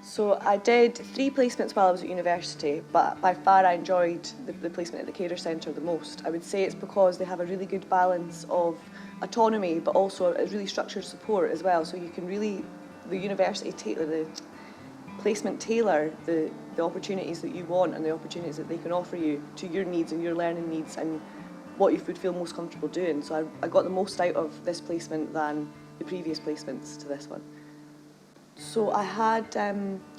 So I did 3 placements while I was at university, but by far I enjoyed the placement at the Carers Centre the most. I would say it's because they have a really good balance of autonomy, but also a really structured support as well. So you can really, the placement tailor the opportunities that you want and the opportunities that they can offer you to your needs and your learning needs and what you would feel most comfortable doing. So I got the most out of this placement than the previous placements to this one. So I had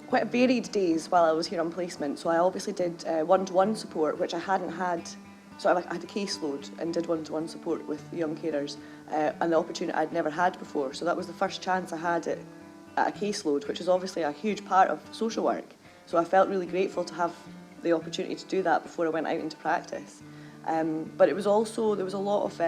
quite varied days while I was here on placement. So I obviously did one-to-one support, which I hadn't had. So I had a caseload and did one-to-one support with young carers, and the opportunity I'd never had before. So that was the first chance I had at a caseload, which is obviously a huge part of social work. So I felt really grateful to have the opportunity to do that before I went out into practice. But it was also, there was a lot of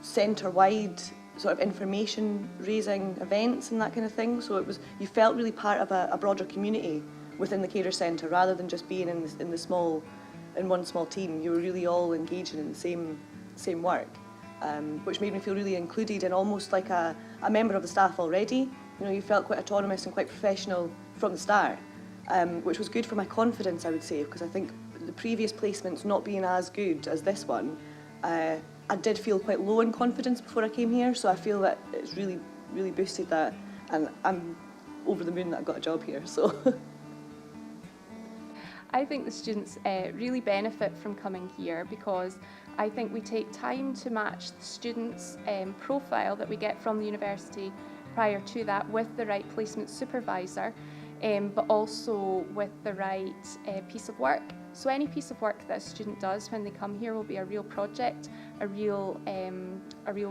centre-wide sort of information raising events and that kind of thing. So it was, you felt really part of a broader community within the Carers Centre rather than just being in one small team. You were really all engaging in the same work, which made me feel really included and almost like a member of the staff already. You know, you felt quite autonomous and quite professional from the start, which was good for my confidence, I would say, because I think the previous placements not being as good as this one, I did feel quite low in confidence before I came here, so I feel that it's really, really boosted that, and I'm over the moon that I got a job here. So. I think the students really benefit from coming here because I think we take time to match the students' profile that we get from the university prior to that with the right placement supervisor, but also with the right piece of work. So any piece of work that a student does when they come here will be a real project, a real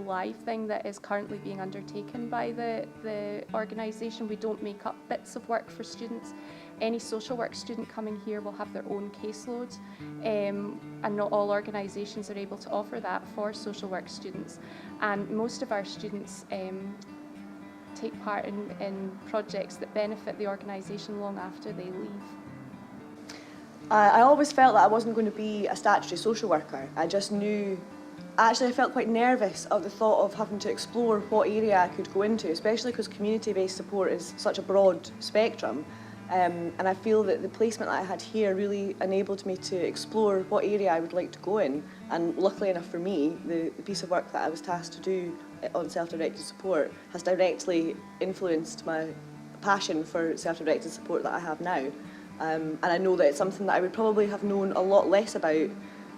live thing that is currently being undertaken by the organisation. We don't make up bits of work for students. Any social work student coming here will have their own caseload, and not all organisations are able to offer that for social work students. And most of our students take part in projects that benefit the organisation long after they leave. I always felt that I wasn't going to be a statutory social worker. I just knew, actually I felt quite nervous of the thought of having to explore what area I could go into, especially because community-based support is such a broad spectrum. And I feel that the placement that I had here really enabled me to explore what area I would like to go in. And luckily enough for me, the piece of work that I was tasked to do on self-directed support has directly influenced my passion for self-directed support that I have now. And I know that it's something that I would probably have known a lot less about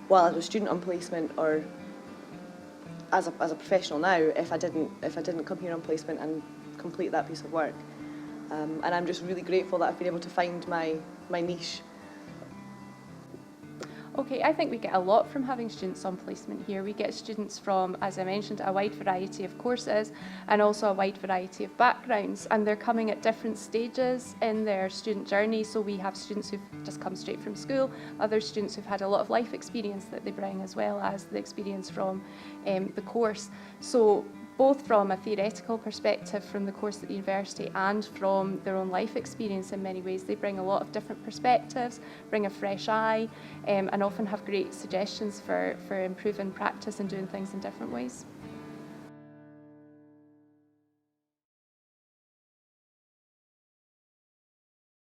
while I was a student on placement or as a professional now if I didn't come here on placement and complete that piece of work. And I'm just really grateful that I've been able to find my niche. Okay, I think we get a lot from having students on placement here. We get students from, as I mentioned, a wide variety of courses and also a wide variety of backgrounds, and they're coming at different stages in their student journey. So we have students who've just come straight from school, other students who've had a lot of life experience that they bring, as well as the experience from the course. So both from a theoretical perspective from the course at the university and from their own life experience in many ways. They bring a lot of different perspectives, bring a fresh eye, and often have great suggestions for improving practice and doing things in different ways.